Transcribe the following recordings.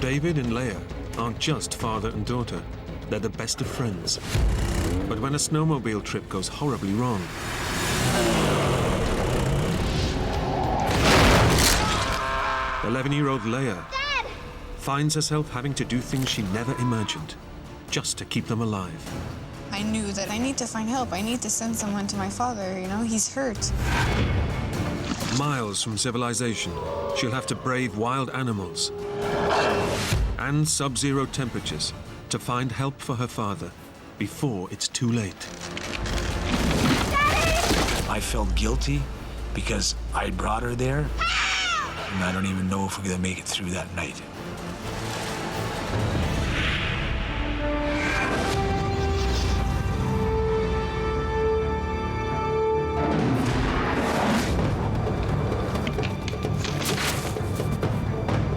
David and Leia aren't just father and daughter, they're the best of friends. But when a snowmobile trip goes horribly wrong, 11-year-old Leia finds herself having to do things she never imagined, just to keep them alive. I knew that I need to find help. I need to send someone to my father, you know, he's hurt. Miles from civilization, she'll have to brave wild animals and sub-zero temperatures to find help for her father before it's too late. I felt guilty because I brought her there, and I don't even know if we're gonna make it through that night.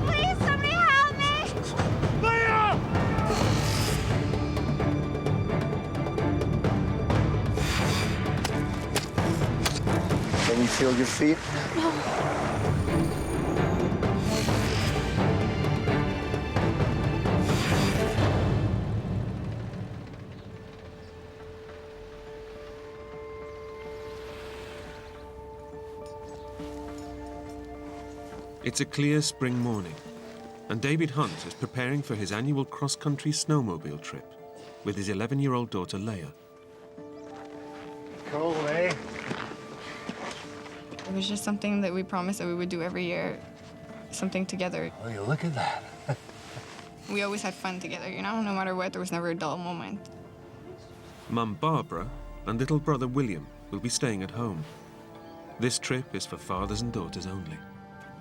Please, somebody help me! Leia! Can you feel your feet? It's a clear spring morning, and David Hunt is preparing for his annual cross-country snowmobile trip with his 11-year-old daughter, Leia. Cool, eh? It was just something that we promised that we would do every year, something together. Oh, you look at that. We always had fun together, you know, no matter what, there was never a dull moment. Mum Barbara and little brother William will be staying at home. This trip is for fathers and daughters only.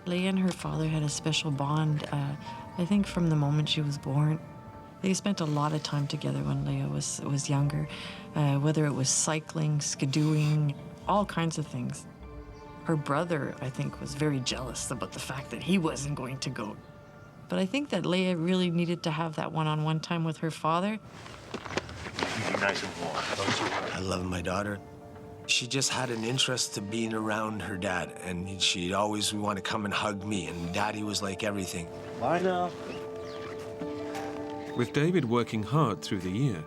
Leia and her father had a special bond, I think from the moment she was born. They spent a lot of time together when Leia was younger, whether it was cycling, skidooing, all kinds of things. Her brother, I think, was very jealous about the fact that he wasn't going to go. But I think that Leia really needed to have that one-on-one time with her father. Keep you nice and warm. I love my daughter. She just had an interest to being around her dad, and she'd always want to come and hug me, and Daddy was like everything. Bye now. With David working hard through the year,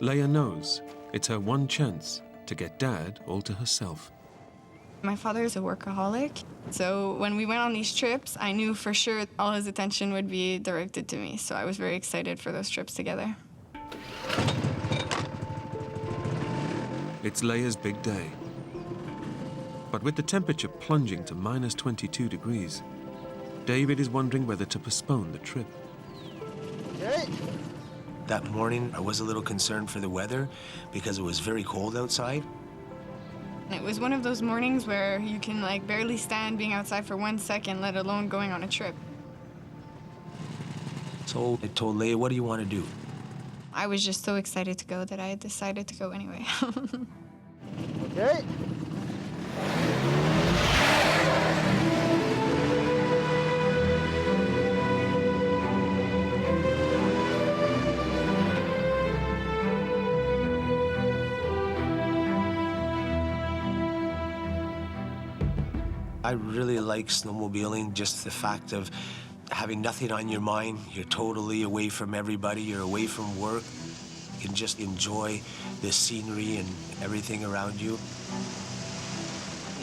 Leia knows it's her one chance to get Dad all to herself. My father is a workaholic, so when we went on these trips, I knew for sure all his attention would be directed to me, so I was very excited for those trips together. It's Leia's big day. But with the temperature plunging to minus 22 degrees, David is wondering whether to postpone the trip. Okay. That morning, I was a little concerned for the weather because it was very cold outside. It was one of those mornings where you can like barely stand being outside for 1 second, let alone going on a trip. So I told Leia, what do you want to do? I was just so excited to go that I decided to go anyway. Okay. I really like snowmobiling, just the fact of having nothing on your mind. You're totally away from everybody. You're away from work. You can just enjoy the scenery and everything around you.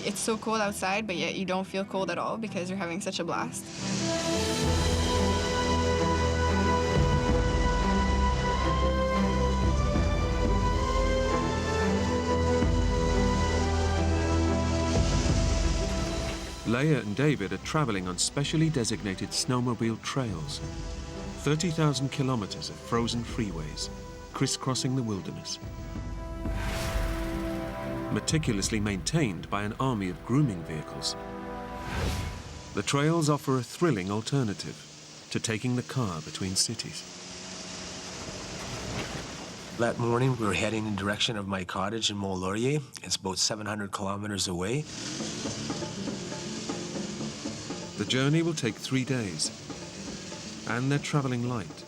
It's so cold outside, but yet you don't feel cold at all because you're having such a blast. Leia and David are traveling on specially designated snowmobile trails. 30,000 kilometers of frozen freeways, crisscrossing the wilderness. Meticulously maintained by an army of grooming vehicles. The trails offer a thrilling alternative to taking the car between cities. That morning, we were heading in the direction of my cottage in Mont-Laurier. It's about 700 kilometers away. The journey will take 3 days, and they're traveling light,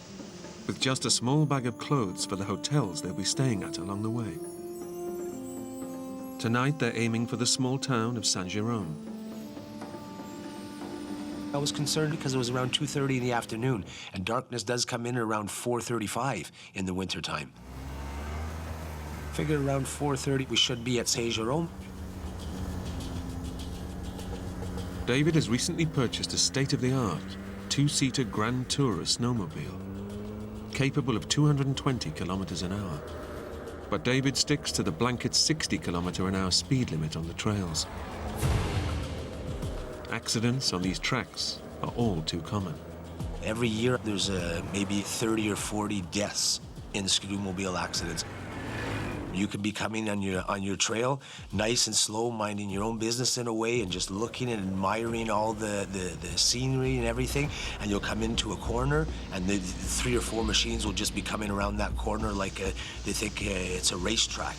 with just a small bag of clothes for the hotels they'll be staying at along the way. Tonight, they're aiming for the small town of Saint-Jérôme. I was concerned because it was around 2:30 in the afternoon, and darkness does come in around 4:35 in the wintertime. Figured around 4:30 we should be at Saint-Jérôme. David has recently purchased a state-of-the-art two-seater Grand Tourer snowmobile, capable of 220 kilometers an hour. But David sticks to the blanket 60 kilometer an hour speed limit on the trails. Accidents on these tracks are all too common. Every year there's maybe 30 or 40 deaths in snowmobile accidents. You could be coming on your trail, nice and slow, minding your own business in a way, and just looking and admiring all the scenery and everything, and you'll come into a corner, and the 3 or 4 machines will just be coming around that corner like they think it's a racetrack.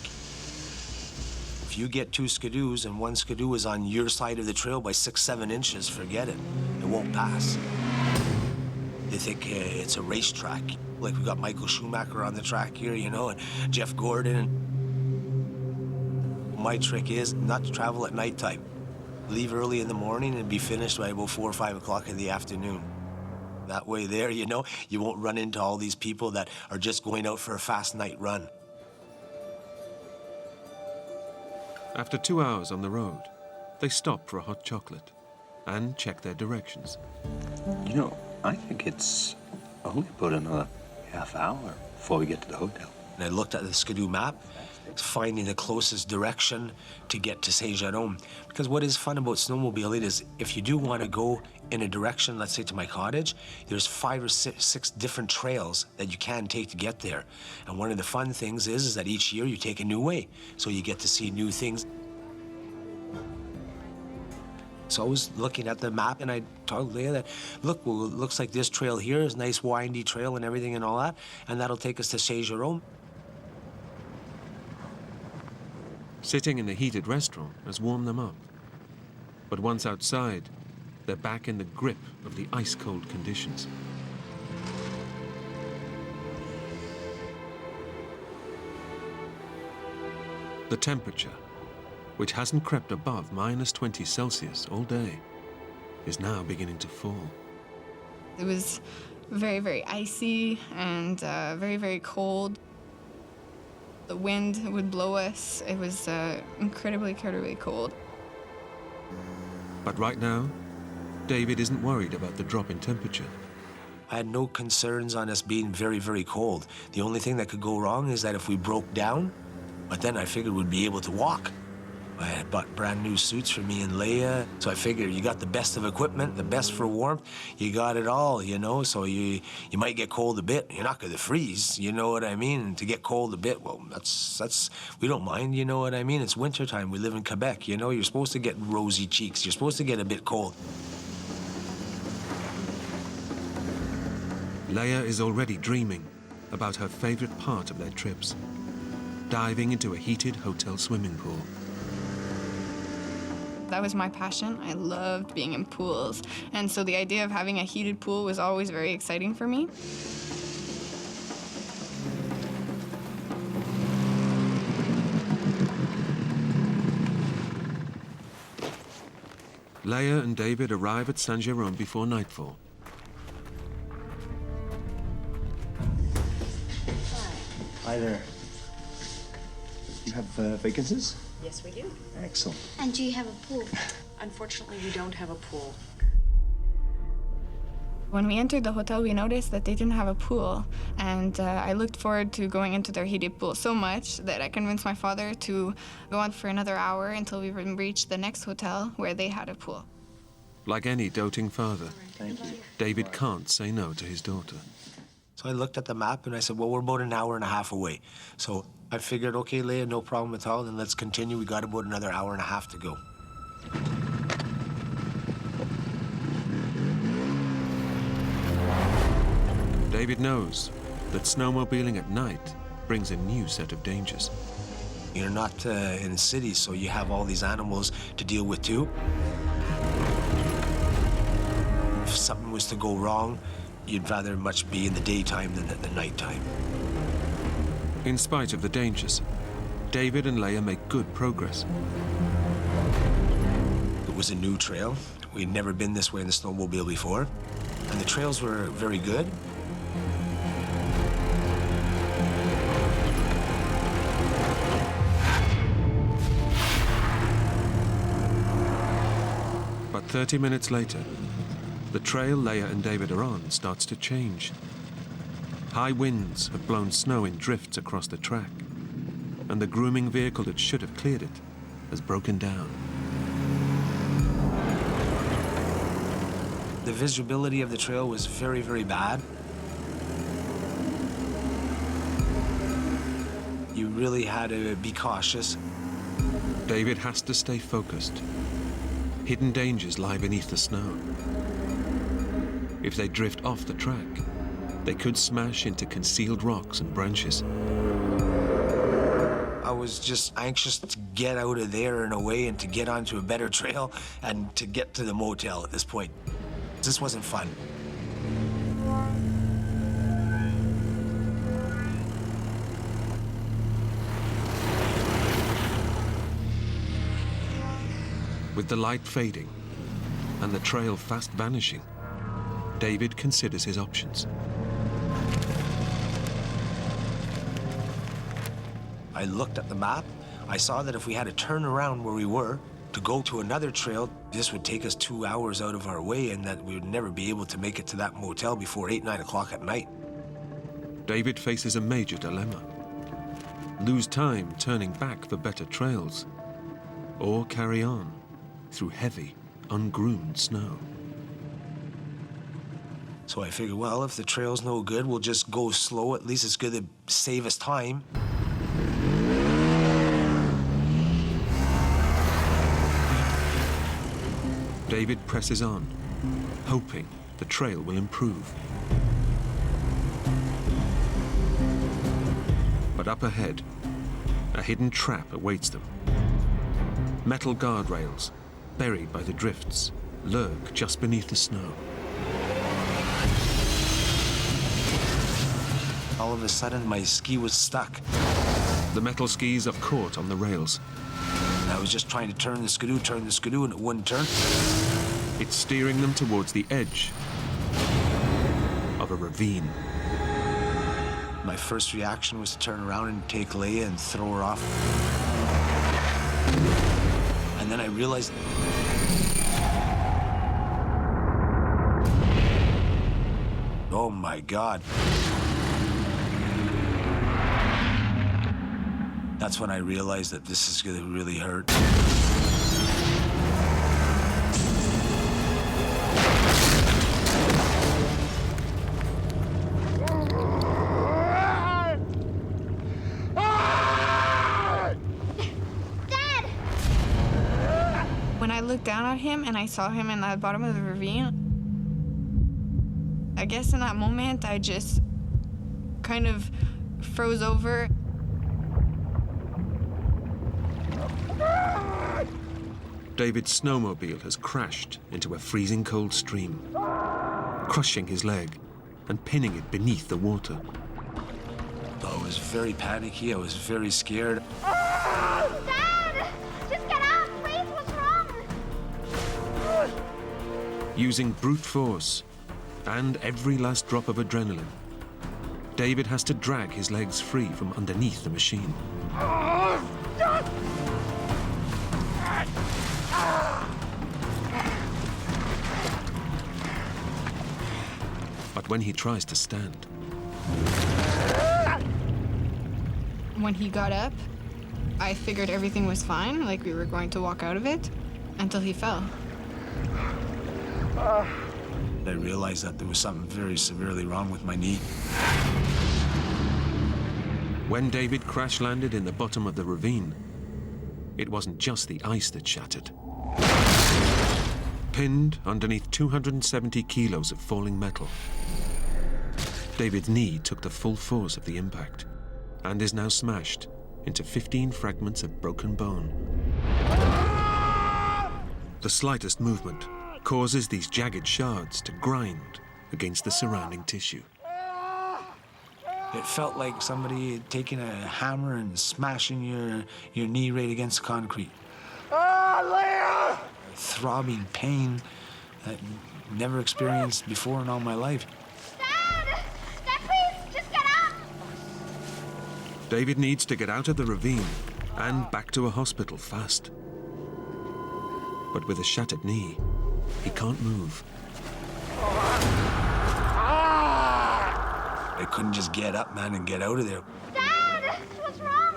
If you get 2 skidoos and 1 skidoo is on your side of the trail by 6-7 inches, forget it. It won't pass. They think it's a racetrack. Like we got Michael Schumacher on the track here, you know, and Jeff Gordon. My trick is not to travel at nighttime. Leave early in the morning and be finished by about 4 or 5 o'clock in the afternoon. That way there, you know, you won't run into all these people that are just going out for a fast night run. After 2 hours on the road, they stop for a hot chocolate and check their directions. You know, I think it's only about another half hour before we get to the hotel. And I looked at the Skidoo map, finding the closest direction to get to Saint-Jérôme. Because what is fun about snowmobiling is if you do want to go in a direction, let's say to my cottage, there's 5 or 6 different trails that you can take to get there. And one of the fun things is that each year you take a new way, so you get to see new things. So I was looking at the map and I told Leia that, look, well, it looks like this trail here is a nice windy trail and everything and all that, and that'll take us to Saint-Jérôme. Sitting in the heated restaurant has warmed them up. But once outside, they're back in the grip of the ice-cold conditions. The temperature, which hasn't crept above -20 Celsius all day, is now beginning to fall. It was very, very icy and very, very cold. The wind would blow us. It was incredibly, incredibly cold. But right now, David isn't worried about the drop in temperature. I had no concerns on us being very, very cold. The only thing that could go wrong is that if we broke down, but then I figured we'd be able to walk. I had bought brand new suits for me and Leia, so I figured you got the best of equipment, the best for warmth, you got it all, you know, so you might get cold a bit. You're not going to freeze, you know what I mean? And to get cold a bit, well, that's we don't mind, you know what I mean? It's wintertime, we live in Quebec, you know, you're supposed to get rosy cheeks, you're supposed to get a bit cold. Leia is already dreaming about her favorite part of their trips, diving into a heated hotel swimming pool. That was my passion. I loved being in pools. And so the idea of having a heated pool was always very exciting for me. Leia and David arrive at Saint-Jérôme before nightfall. Hi there. You have vacancies? Yes, we do. Excellent. And do you have a pool? Unfortunately, we don't have a pool. When we entered the hotel, we noticed that they didn't have a pool. And I looked forward to going into their heated pool so much that I convinced my father to go on for another hour until we reached the next hotel where they had a pool. Like any doting father, Thank you. David can't say no to his daughter. So I looked at the map and I said, well, we're about an hour and a half away. So I figured, okay, Leia, no problem at all, then let's continue. We got about another hour and a half to go. David knows that snowmobiling at night brings a new set of dangers. You're not in cities, so you have all these animals to deal with too. If something was to go wrong, you'd rather much be in the daytime than at the nighttime. In spite of the dangers, David and Leia make good progress. It was a new trail. We'd never been this way in the snowmobile before, and the trails were very good. But 30 minutes later, the trail Leia and David are on starts to change. High winds have blown snow in drifts across the track, and the grooming vehicle that should have cleared it has broken down. The visibility of the trail was very, very bad. You really had to be cautious. David has to stay focused. Hidden dangers lie beneath the snow. If they drift off the track, they could smash into concealed rocks and branches. I was just anxious to get out of there and away and to get onto a better trail and to get to the motel at this point. This wasn't fun. With the light fading and the trail fast vanishing, David considers his options. I looked at the map. I saw that if we had to turn around where we were to go to another trail, this would take us 2 hours out of our way and that we would never be able to make it to that motel before 8, 9 o'clock at night. David faces a major dilemma. Lose time turning back for better trails, or carry on through heavy, ungroomed snow. So I figured, well, if the trail's no good, we'll just go slow. At least it's good to save us time. David presses on, hoping the trail will improve. But up ahead, a hidden trap awaits them. Metal guardrails, buried by the drifts, lurk just beneath the snow. All of a sudden, my ski was stuck. The metal skis are caught on the rails. And I was just trying to turn the skidoo, and it wouldn't turn. It's steering them towards the edge of a ravine. My first reaction was to turn around and take Leia and throw her off. And then I realized... Oh my God. That's when I realized that this is gonna really hurt. When I looked down at him and I saw him in the bottom of the ravine, I guess in that moment I just kind of froze over. David's snowmobile has crashed into a freezing cold stream, crushing his leg and pinning it beneath the water. I was very panicky. I was very scared. Dad! Just get out, please! What's wrong? Using brute force and every last drop of adrenaline, David has to drag his legs free from underneath the machine. But when he tries to stand, When he got up, I figured everything was fine, like we were going to walk out of it, until he fell. I realized that there was something very severely wrong with my knee. when David crash-landed in the bottom of the ravine, it wasn't just the ice that shattered. Pinned underneath 270 kilos of falling metal, David's knee took the full force of the impact and is now smashed into 15 fragments of broken bone. The slightest movement causes these jagged shards to grind against the surrounding tissue. It felt like somebody had taken a hammer and smashing your knee right against concrete. Ah, Leia! I throbbing pain that I've never experienced before in all my life. Dad! Dad, please, just get up! David needs to get out of the ravine and back to a hospital fast. But with a shattered knee, he can't move. I couldn't just get up, man, and get out of there. Dad! What's wrong?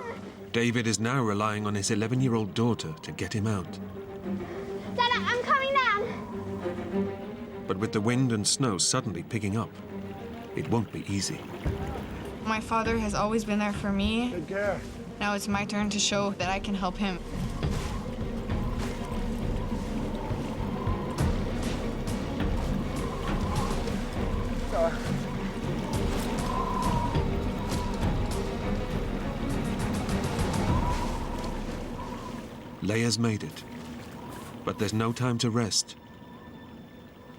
David is now relying on his 11-year-old daughter to get him out. Dad, I'm coming down. But with the wind and snow suddenly picking up, it won't be easy. My father has always been there for me. Take care. Now it's my turn to show that I can help him. Leia's made it, but there's no time to rest.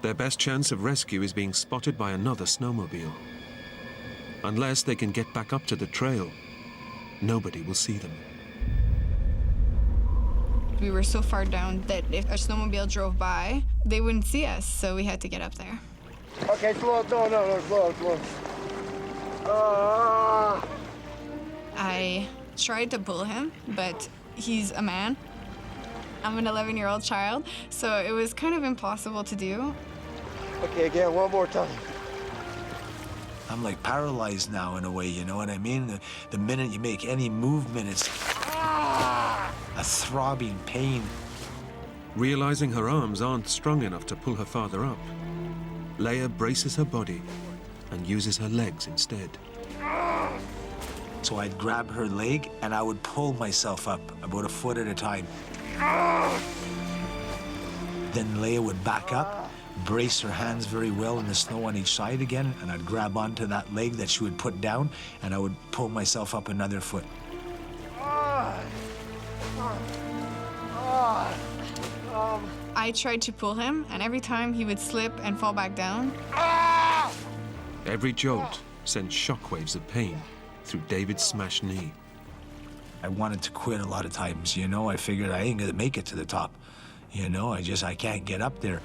Their best chance of rescue is being spotted by another snowmobile. Unless they can get back up to the trail, nobody will see them. We were so far down that if a snowmobile drove by, they wouldn't see us, so we had to get up there. Okay, slow. No, slow. I tried to pull him, but he's a man. I'm an 11-year-old child, so it was kind of impossible to do. Okay, again, one more time. I'm like paralyzed now in a way, you know what I mean? The minute you make any movement, it's a throbbing pain. Realizing her arms aren't strong enough to pull her father up, Leia braces her body and uses her legs instead. So I'd grab her leg and I would pull myself up about a foot at a time. Then Leia would back up, brace her hands very well in the snow on each side again, and I'd grab onto that leg that she would put down, and I would pull myself up another foot. I tried to pull him, and every time he would slip and fall back down. Every jolt sent shockwaves of pain through David's smashed knee. I wanted to quit a lot of times, you know? I figured I ain't gonna make it to the top. You know, I can't get up there.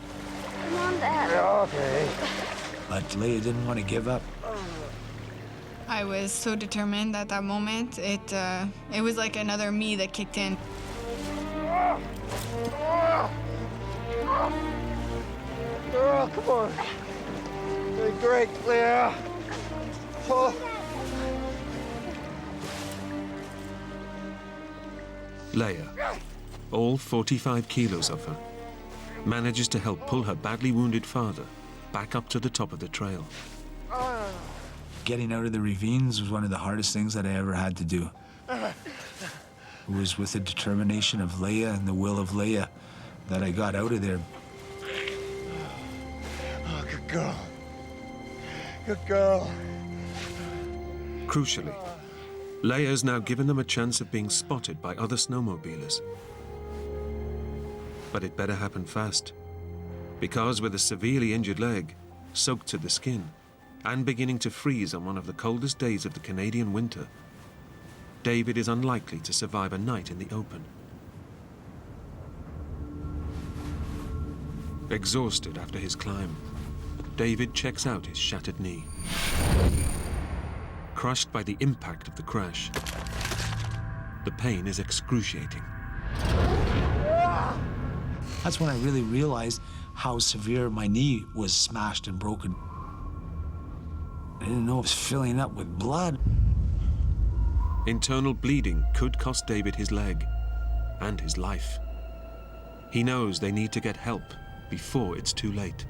Come on, Dad. Okay. But Leia didn't want to give up. I was so determined at that moment. It was like another me that kicked in. Girl, come on. Doing great, Leia. Oh. Leia, all 45 kilos of her, manages to help pull her badly wounded father back up to the top of the trail. Getting out of the ravines was one of the hardest things that I ever had to do. It was with the determination of Leia and the will of Leia that I got out of there. Oh, good girl. Good girl. Crucially, Leia's now given them a chance of being spotted by other snowmobilers. But it better happen fast, because with a severely injured leg, soaked to the skin, and beginning to freeze on one of the coldest days of the Canadian winter, David is unlikely to survive a night in the open. Exhausted after his climb, David checks out his shattered knee. Crushed by the impact of the crash, the pain is excruciating. That's when I really realized how severe my knee was smashed and broken. I didn't know it was filling up with blood. Internal bleeding could cost David his leg and his life. He knows they need to get help before it's too late.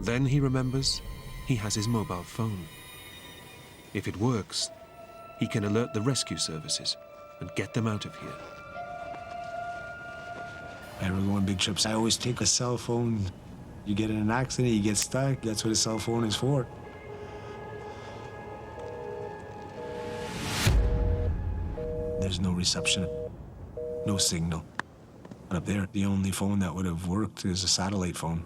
Then he remembers he has his mobile phone. If it works, he can alert the rescue services and get them out of here. I ever go on big trips, I always take a cell phone. You get in an accident, you get stuck, that's what a cell phone is for. There's no reception, no signal. Up there, the only phone that would have worked is a satellite phone.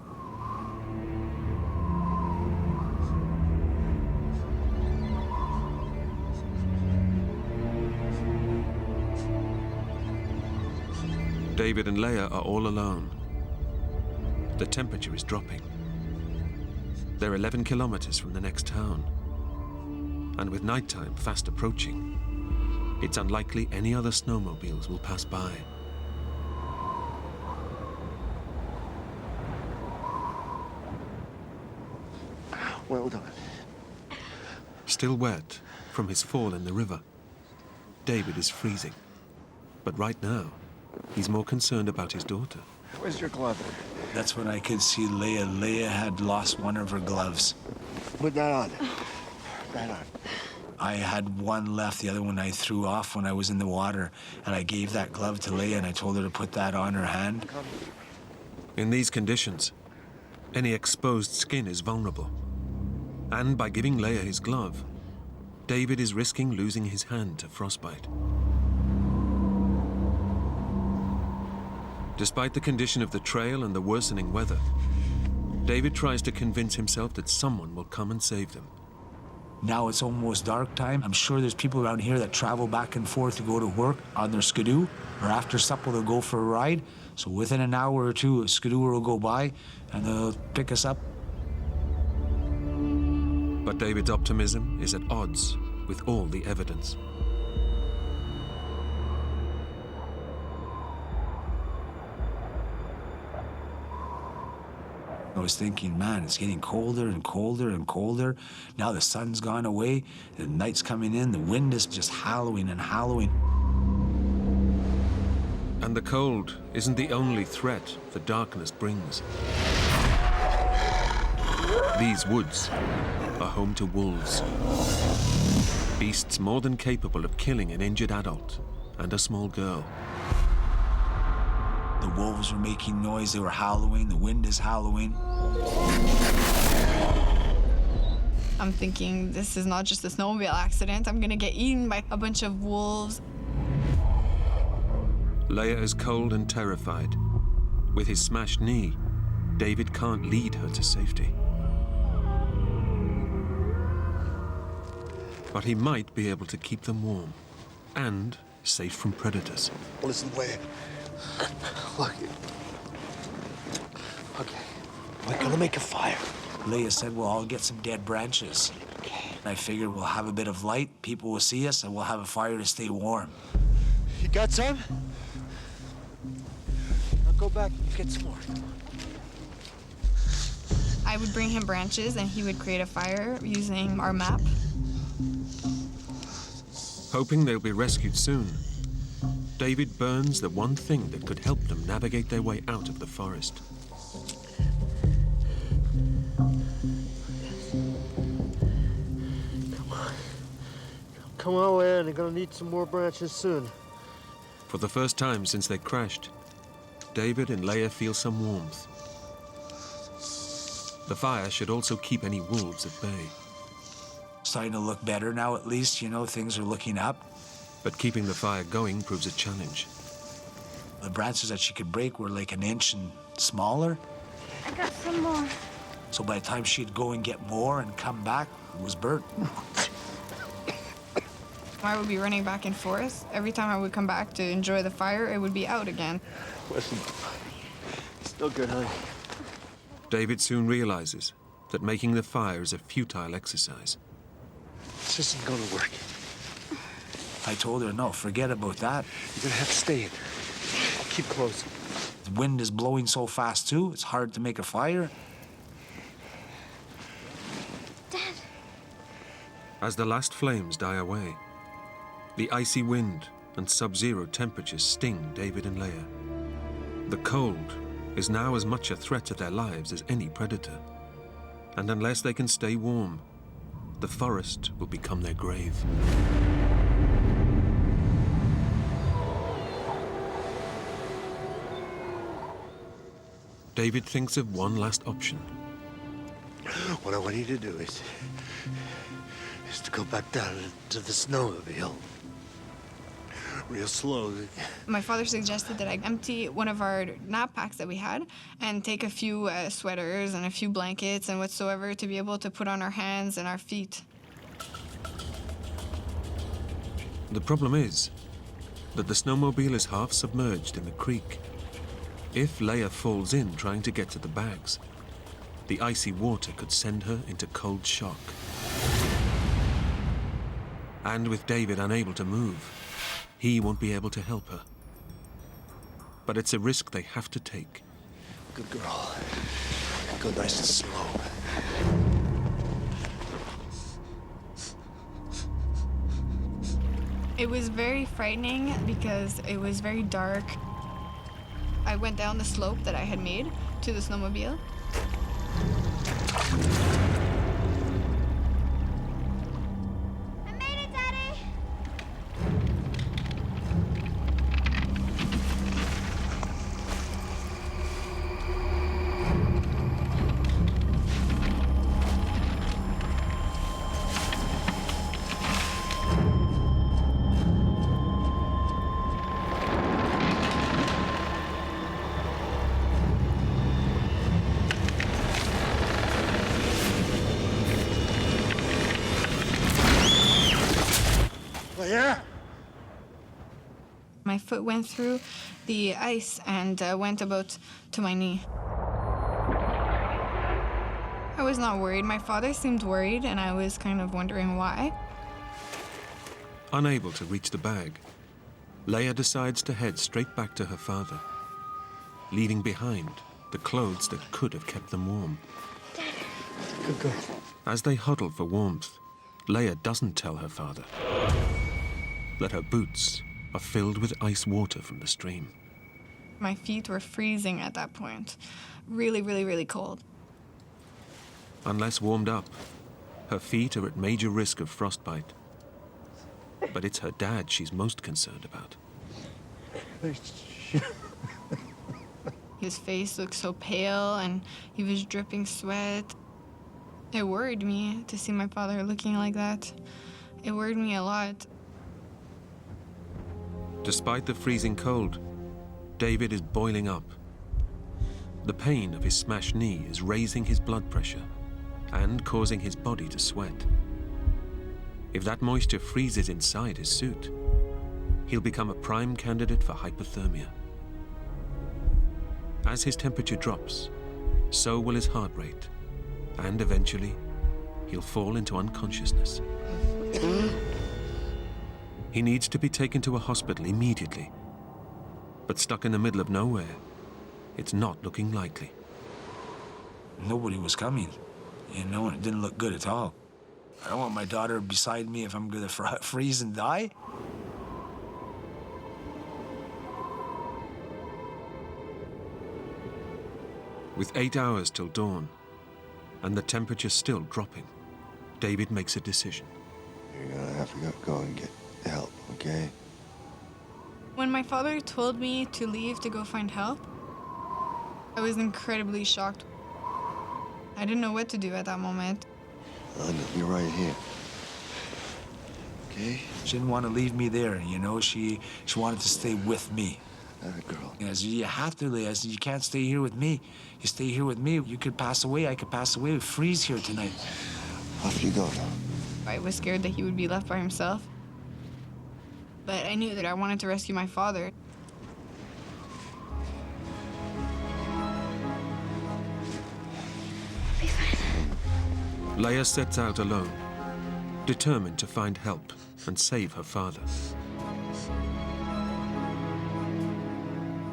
David and Leia are all alone. The temperature is dropping. They're 11 kilometers from the next town. And with nighttime fast approaching, it's unlikely any other snowmobiles will pass by. Well done. Still wet from his fall in the river, David is freezing. But right now, he's more concerned about his daughter. Where's your glove? That's when I could see Leia. Leia had lost one of her gloves. Put that on. That on. I had one left, the other one I threw off when I was in the water, and I gave that glove to Leia and I told her to put that on her hand. In these conditions, any exposed skin is vulnerable. And by giving Leia his glove, David is risking losing his hand to frostbite. Despite the condition of the trail and the worsening weather, David tries to convince himself that someone will come and save them. Now it's almost dark time. I'm sure there's people around here that travel back and forth to go to work on their skidoo, or after supper they'll go for a ride. So within an hour or two, a skidooer will go by and they'll pick us up. But David's optimism is at odds with all the evidence. I was thinking, man, it's getting colder and colder and colder. Now the sun's gone away, the night's coming in, the wind is just howling and howling. And the cold isn't the only threat the darkness brings. These woods are home to wolves. Beasts more than capable of killing an injured adult and a small girl. The wolves were making noise, they were howling, the wind is howling. I'm thinking, this is not just a snowmobile accident. I'm gonna get eaten by a bunch of wolves. Leia is cold and terrified. With his smashed knee, David can't lead her to safety. But he might be able to keep them warm and safe from predators. Listen, Leia. Look. Okay. We're gonna make a fire. Leia said, well, I'll get some dead branches. Okay. I figured we'll have a bit of light, people will see us, and we'll have a fire to stay warm. You got some? I'll go back and get some more. I would bring him branches and he would create a fire using our map. Hoping they'll be rescued soon, David burns the one thing that could help them navigate their way out of the forest. Come on, Leia, they're gonna need some more branches soon. For the first time since they crashed, David and Leia feel some warmth. The fire should also keep any wolves at bay. Starting to look better now, at least, you know, things are looking up. But keeping the fire going proves a challenge. The branches that she could break were like an inch and smaller. I got some more. So by the time she'd go and get more and come back, it was burnt. I would be running back and forth. Every time I would come back to enjoy the fire, it would be out again. Listen. Still good, honey. David soon realizes that making the fire is a futile exercise. This isn't gonna work. I told her, no, forget about that. You're gonna have to stay in. Keep close. The wind is blowing so fast, too. It's hard to make a fire. Dad. As the last flames die away, the icy wind and sub-zero temperatures sting David and Leia. The cold is now as much a threat to their lives as any predator. And unless they can stay warm, the forest will become their grave. David thinks of one last option. What I want you to do is to go back down to the snowmobile. Real slowly. My father suggested that I empty one of our nap packs that we had and take a few sweaters and a few blankets and whatsoever to be able to put on our hands and our feet. The problem is, that the snowmobile is half submerged in the creek. If Leia falls in trying to get to the bags, the icy water could send her into cold shock. And with David unable to move, he won't be able to help her. But it's a risk they have to take. Good girl. Go nice and slow. It was very frightening because it was very dark. I went down the slope that I had made to the snowmobile. I made it, Daddy! Leia! My foot went through the ice and went about to my knee. I was not worried. My father seemed worried, and I was kind of wondering why. Unable to reach the bag, Leia decides to head straight back to her father, leaving behind the clothes that could have kept them warm. Good girl. As they huddle for warmth, Leia doesn't tell her father that her boots are filled with ice water from the stream. My feet were freezing at that point. Really, really, really cold. Unless warmed up, her feet are at major risk of frostbite. But it's her dad she's most concerned about. His face looked so pale and he was dripping sweat. It worried me to see my father looking like that. It worried me a lot. Despite the freezing cold, David is boiling up. The pain of his smashed knee is raising his blood pressure and causing his body to sweat. If that moisture freezes inside his suit, he'll become a prime candidate for hypothermia. As his temperature drops, so will his heart rate, and eventually, he'll fall into unconsciousness. He needs to be taken to a hospital immediately, but stuck in the middle of nowhere, it's not looking likely. Nobody was coming, you know, and it didn't look good at all. I don't want my daughter beside me if I'm gonna freeze and die. With 8 hours till dawn, and the temperature still dropping, David makes a decision. You're gonna have to go and get help, okay? When my father told me to leave to go find help, I was incredibly shocked. I didn't know what to do at that moment. Linda, you're right here. Okay? She didn't want to leave me there, you know. She wanted to stay with me. Girl. I said, you have to, Leia. I said, you can't stay here with me. You stay here with me, you could pass away. I could pass away. We'd freeze here tonight. Off you go now. I was scared that he would be left by himself. But I knew that I wanted to rescue my father. Be fine. Leia sets out alone, determined to find help and save her father.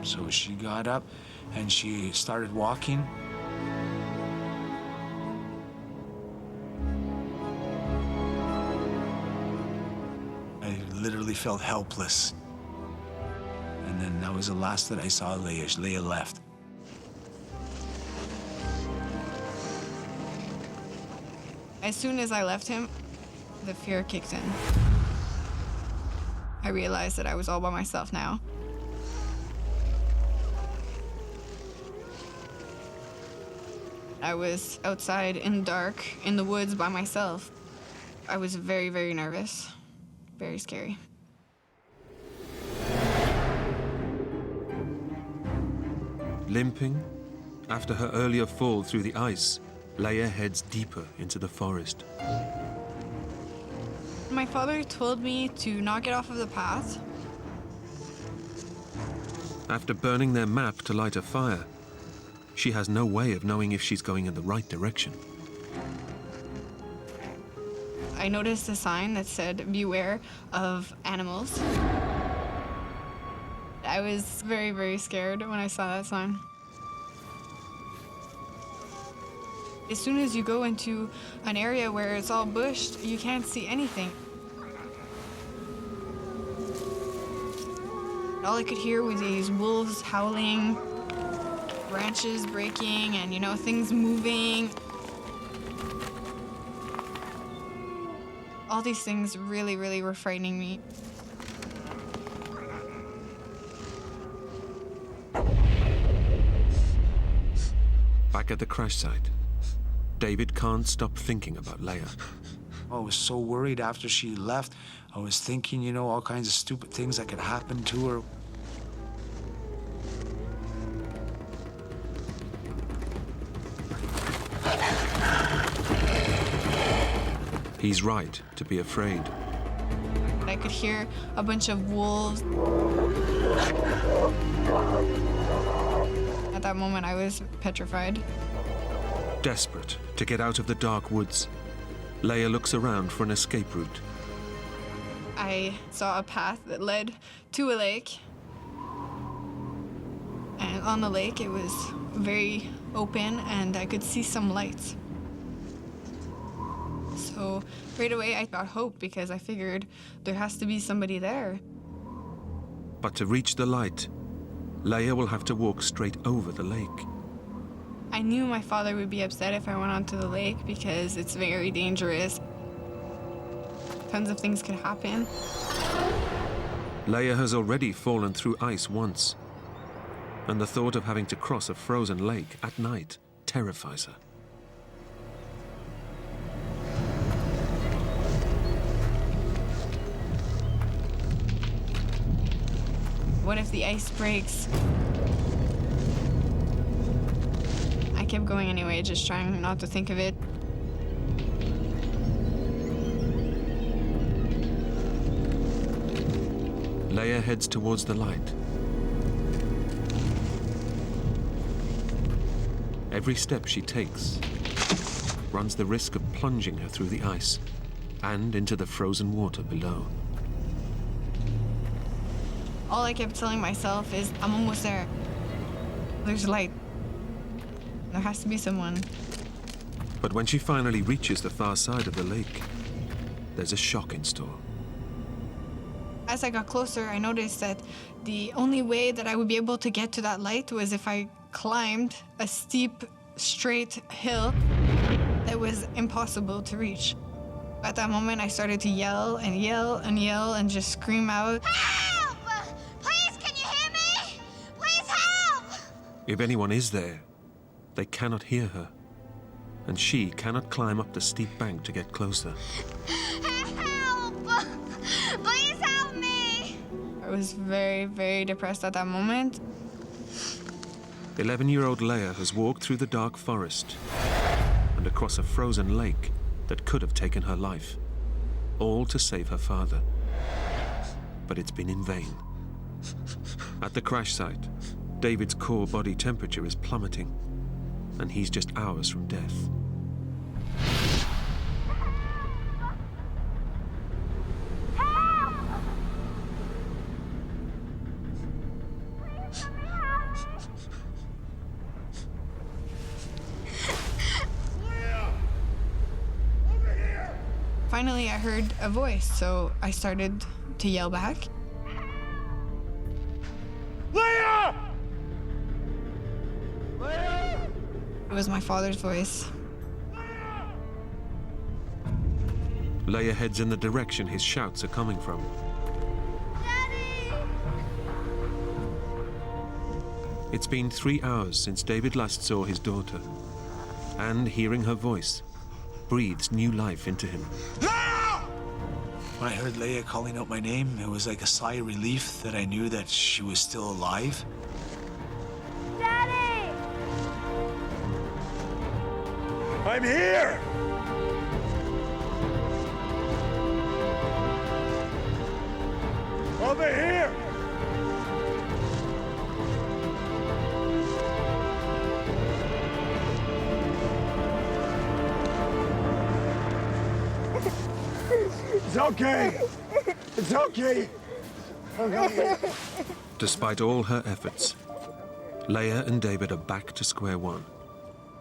So she got up and she started walking. I literally felt helpless. And then that was the last that I saw of Leia. Leia left. As soon as I left him, the fear kicked in. I realized that I was all by myself now. I was outside in the dark, in the woods by myself. I was very, very nervous. Very scary. Limping, after her earlier fall through the ice, Leia heads deeper into the forest. My father told me to not get off of the path After burning their map to light a fire, she has no way of knowing if she's going in the right direction. I noticed a sign that said, "Beware of animals." I was very, very scared when I saw that sign. As soon as you go into an area where it's all bushed, you can't see anything. All I could hear was these wolves howling, branches breaking, and, you know, things moving. All these things really, really were frightening me. Back at the crash site, David can't stop thinking about Leia. I was so worried after she left. I was thinking, you know, all kinds of stupid things that could happen to her. He's right to be afraid. I could hear a bunch of wolves. At that moment, I was petrified. Desperate to get out of the dark woods, Leia looks around for an escape route. I saw a path that led to a lake. And on the lake, it was very open, and I could see some lights. So right away, I got hope because I figured there has to be somebody there. But to reach the light, Leia will have to walk straight over the lake. I knew my father would be upset if I went onto the lake because it's very dangerous. Tons of things could happen. Leia has already fallen through ice once, and the thought of having to cross a frozen lake at night terrifies her. What if the ice breaks? I kept going anyway, just trying not to think of it. Leia heads towards the light. Every step she takes runs the risk of plunging her through the ice and into the frozen water below. All I kept telling myself is, I'm almost there. There's light. There has to be someone. But when she finally reaches the far side of the lake, there's a shock in store. As I got closer, I noticed that the only way that I would be able to get to that light was if I climbed a steep, straight hill that was impossible to reach. At that moment, I started to yell and yell and yell and just scream out, Help! Please, can you hear me? Please help! If anyone is there, they cannot hear her, and she cannot climb up the steep bank to get closer. Help! Please help me! I was very, very depressed at that moment. 11-year-old Leia has walked through the dark forest and across a frozen lake that could have taken her life, all to save her father. But it's been in vain. At the crash site, David's core body temperature is plummeting, and he's just hours from death. Finally, I heard a voice, so I started to yell back. Leia! Leia! It was my father's voice. Leia heads in the direction his shouts are coming from. Daddy! It's been 3 hours since David last saw his daughter, and hearing her voice breathes new life into him. When I heard Leia calling out my name, it was like a sigh of relief that I knew that she was still alive. Daddy! I'm here! Over here! It's okay. It's okay. Despite all her efforts, Leia and David are back to square one.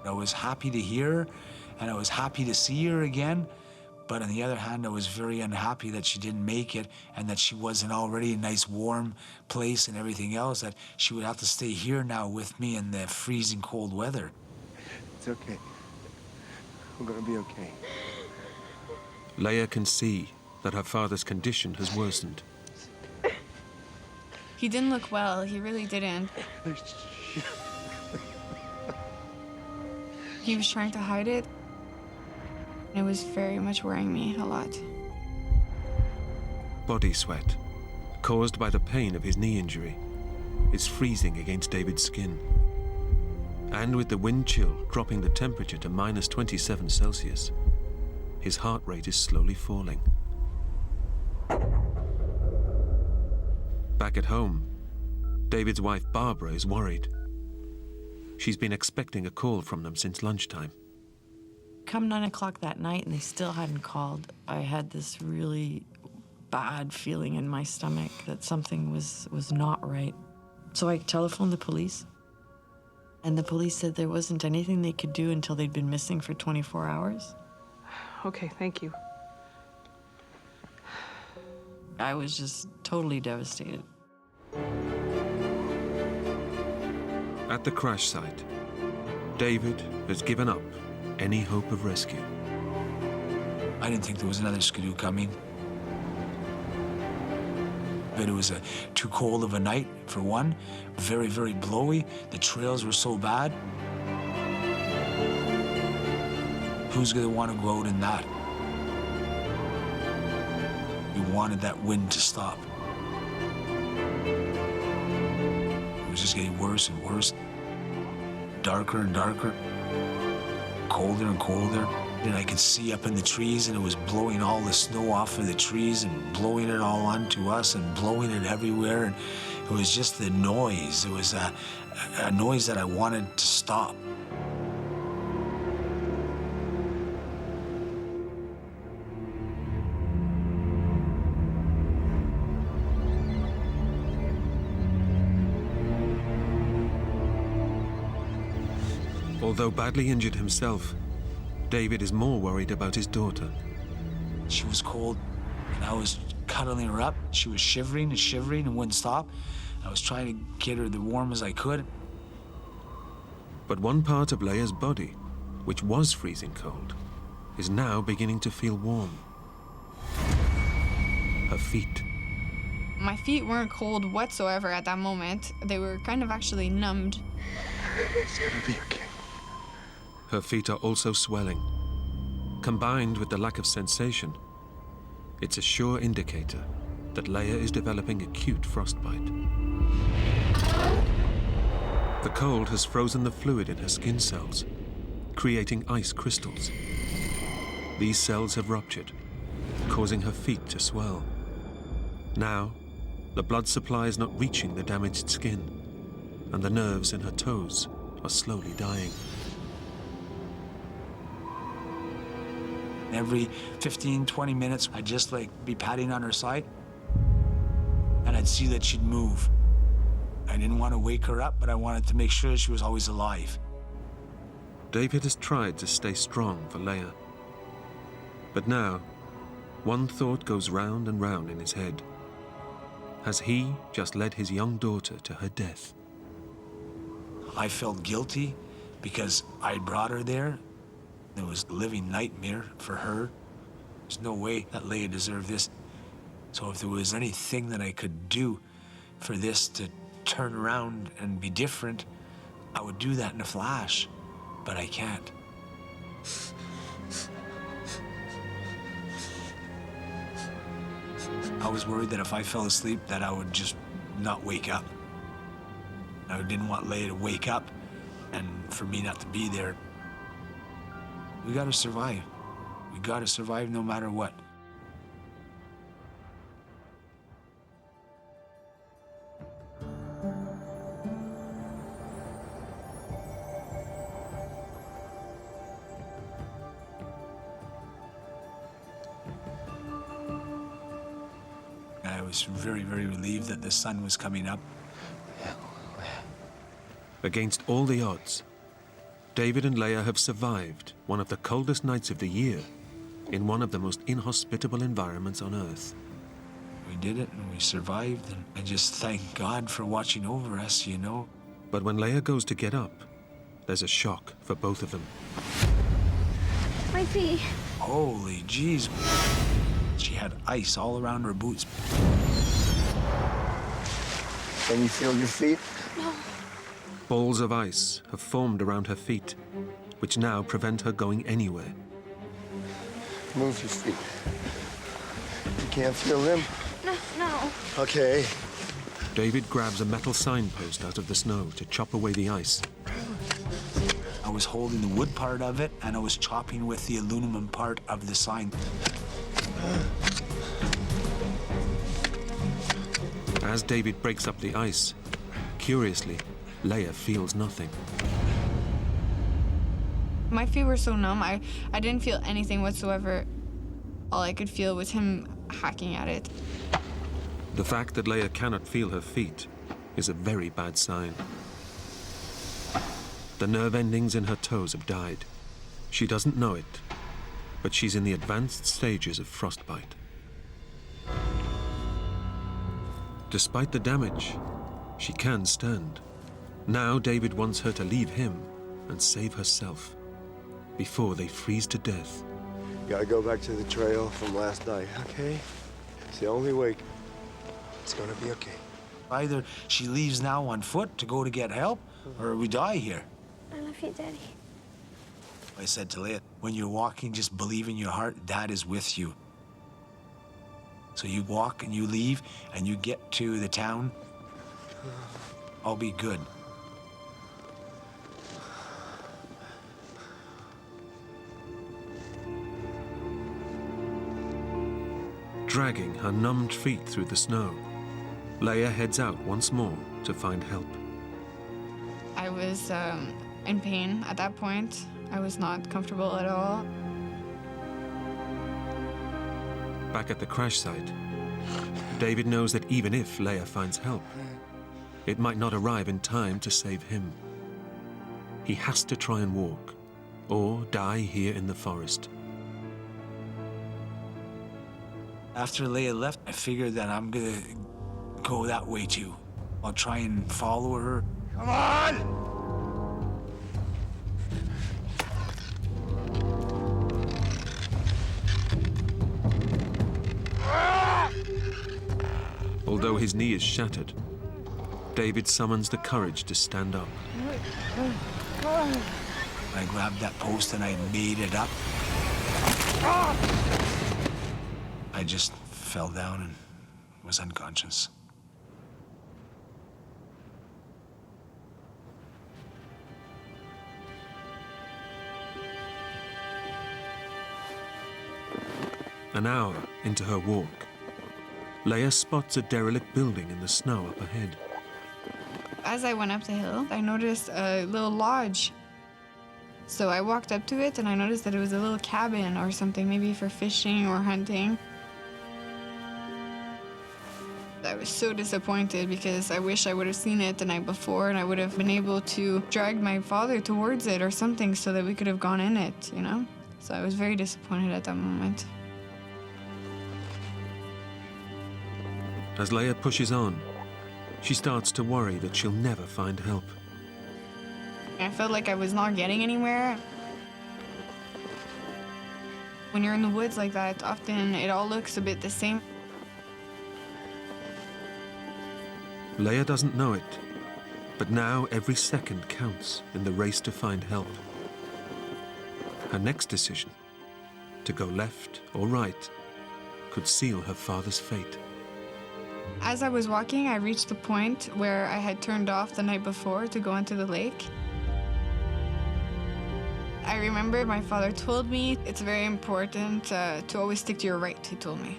I was happy to hear her, and I was happy to see her again. But on the other hand, I was very unhappy that she didn't make it and that she wasn't already a nice warm place and everything else, that she would have to stay here now with me in the freezing cold weather. It's okay. We're gonna be okay. Leia can see that her father's condition has worsened. He didn't look well, he really didn't. He was trying to hide it. It was very much worrying me a lot. Body sweat, caused by the pain of his knee injury, is freezing against David's skin. And with the wind chill dropping the temperature to minus 27 Celsius, his heart rate is slowly falling. Back at home, David's wife Barbara is worried. She's been expecting a call from them since lunchtime. Come 9 o'clock that night and they still hadn't called, I had this really bad feeling in my stomach that something was not right. So I telephoned the police, and the police said there wasn't anything they could do until they'd been missing for 24 hours. Okay, thank you. I was just totally devastated. At the crash site, David has given up any hope of rescue. I didn't think there was another skidoo coming. But it was too cold of a night, for one. Very, very blowy. The trails were so bad. Who's gonna want to go out in that? We wanted that wind to stop. It was just getting worse and worse. Darker and darker. Colder and colder. And I could see up in the trees, and it was blowing all the snow off of the trees and blowing it all onto us and blowing it everywhere. And it was just the noise. It was a noise that I wanted to stop. Although badly injured himself, David is more worried about his daughter. She was cold, and I was cuddling her up. She was shivering and shivering and wouldn't stop. I was trying to get her as warm as I could. But one part of Leia's body, which was freezing cold, is now beginning to feel warm. Her feet. My feet weren't cold whatsoever at that moment. They were kind of actually numbed. It's gonna be okay. Her feet are also swelling. Combined with the lack of sensation, it's a sure indicator that Leia is developing acute frostbite. The cold has frozen the fluid in her skin cells, creating ice crystals. These cells have ruptured, causing her feet to swell. Now, the blood supply is not reaching the damaged skin, and the nerves in her toes are slowly dying. Every 15, 20 minutes, I'd just be patting on her side, and I'd see that she'd move. I didn't want to wake her up, but I wanted to make sure she was always alive. David has tried to stay strong for Leia. But now, one thought goes round and round in his head. Has he just led his young daughter to her death? I felt guilty because I brought her there. It was a living nightmare for her. There's no way that Leia deserved this. So if there was anything that I could do for this to turn around and be different, I would do that in a flash. But I can't. I was worried that if I fell asleep, that I would just not wake up. I didn't want Leia to wake up and for me not to be there. We gotta survive. We gotta survive no matter what. was very, very relieved that the sun was coming up. Against all the odds, David and Leia have survived one of the coldest nights of the year in one of the most inhospitable environments on Earth. We did it and we survived, and I just thank God for watching over us, you know. But when Leia goes to get up, there's a shock for both of them. My feet. Holy jeez. She had ice all around her boots. Can you feel your feet? Balls of ice have formed around her feet, which now prevent her going anywhere. Move your feet. You can't feel them? No. Okay. David grabs a metal signpost out of the snow to chop away the ice. I was holding the wood part of it, and I was chopping with the aluminum part of the sign. As David breaks up the ice, curiously, Leia feels nothing. My feet were so numb, I didn't feel anything whatsoever. All I could feel was him hacking at it. The fact that Leia cannot feel her feet is a very bad sign. The nerve endings in her toes have died. She doesn't know it, but she's in the advanced stages of frostbite. Despite the damage, she can stand. Now David wants her to leave him and save herself before they freeze to death. Gotta go back to the trail from last night, okay? It's the only way. It's gonna be okay. Either she leaves now on foot to go to get help, or we die here. I love you, Daddy. I said to Leia, when you're walking, just believe in your heart, Dad is with you. So you walk and you leave and you get to the town, I'll be good. Dragging her numbed feet through the snow, Leia heads out once more to find help. I was in pain at that point. I was not comfortable at all. Back at the crash site, David knows that even if Leia finds help, it might not arrive in time to save him. He has to try and walk, or die here in the forest. After Leia left, I figured that I'm gonna go that way too. I'll try and follow her. Come on! Although his knee is shattered, David summons the courage to stand up. I grabbed that post and I made it up. I just fell down and was unconscious. An hour into her walk, Leia spots a derelict building in the snow up ahead. As I went up the hill, I noticed a little lodge. So I walked up to it and I noticed that it was a little cabin or something, maybe for fishing or hunting. I was so disappointed because I wish I would have seen it the night before and I would have been able to drag my father towards it or something so that we could have gone in it, you know? So I was very disappointed at that moment. As Leia pushes on, she starts to worry that she'll never find help. I felt like I was not getting anywhere. When you're in the woods like that, often it all looks a bit the same. Leia doesn't know it, but now every second counts in the race to find help. Her next decision, to go left or right, could seal her father's fate. As I was walking, I reached the point where I had turned off the night before to go into the lake. I remember my father told me it's very important to always stick to your right, he told me.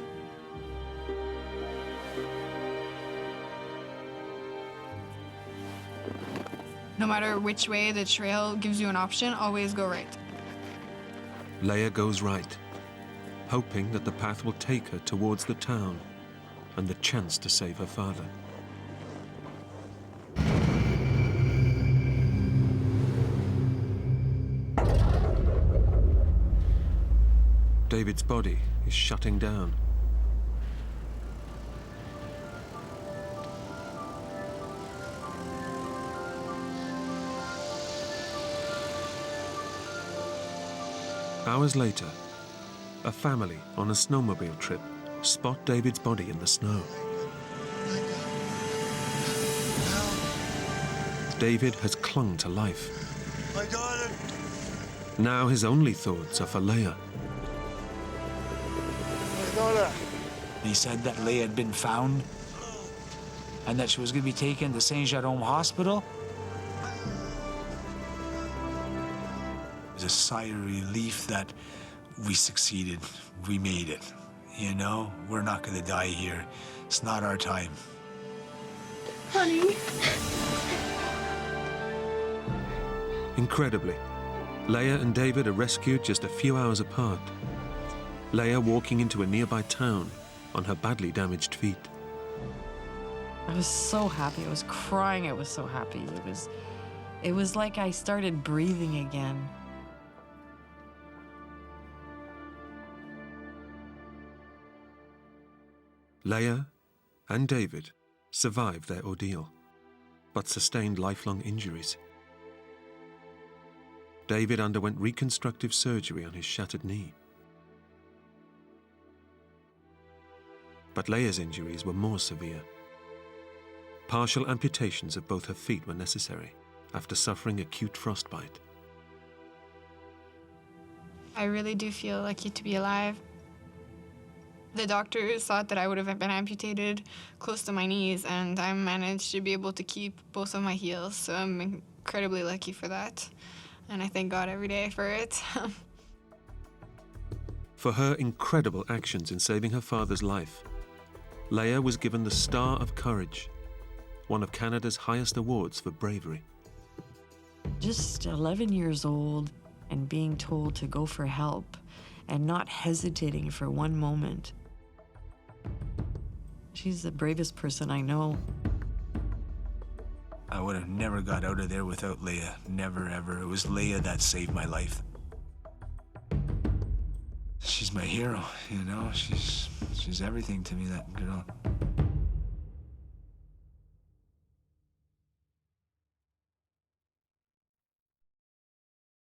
No matter which way the trail gives you an option, always go right. Leia goes right, hoping that the path will take her towards the town. and the chance to save her father. David's body is shutting down. Hours later, a family on a snowmobile trip spot David's body in the snow. David has clung to life. My daughter! Now his only thoughts are for Leia. My daughter! He said that Leia had been found and that she was going to be taken to Saint Jerome Hospital. It was a sigh of relief that we succeeded. We made it. You know, we're not going to die here. It's not our time. Honey. Incredibly, Leia and David are rescued just a few hours apart. Leia walking into a nearby town on her badly damaged feet. I was so happy. I was crying. I was so happy. It was like I started breathing again. Leia and David survived their ordeal, but sustained lifelong injuries. David underwent reconstructive surgery on his shattered knee. But Leia's injuries were more severe. Partial amputations of both her feet were necessary after suffering acute frostbite. I really do feel lucky to be alive. The doctors thought that I would have been amputated close to my knees, and I managed to be able to keep both of my heels, so I'm incredibly lucky for that. And I thank God every day for it. For her incredible actions in saving her father's life, Leia was given the Star of Courage, one of Canada's highest awards for bravery. Just 11 years old and being told to go for help and not hesitating for one moment. She's the bravest person I know. I would have never got out of there without Leia. Never, ever. It was Leia that saved my life. She's my hero, you know? She's everything to me, that girl.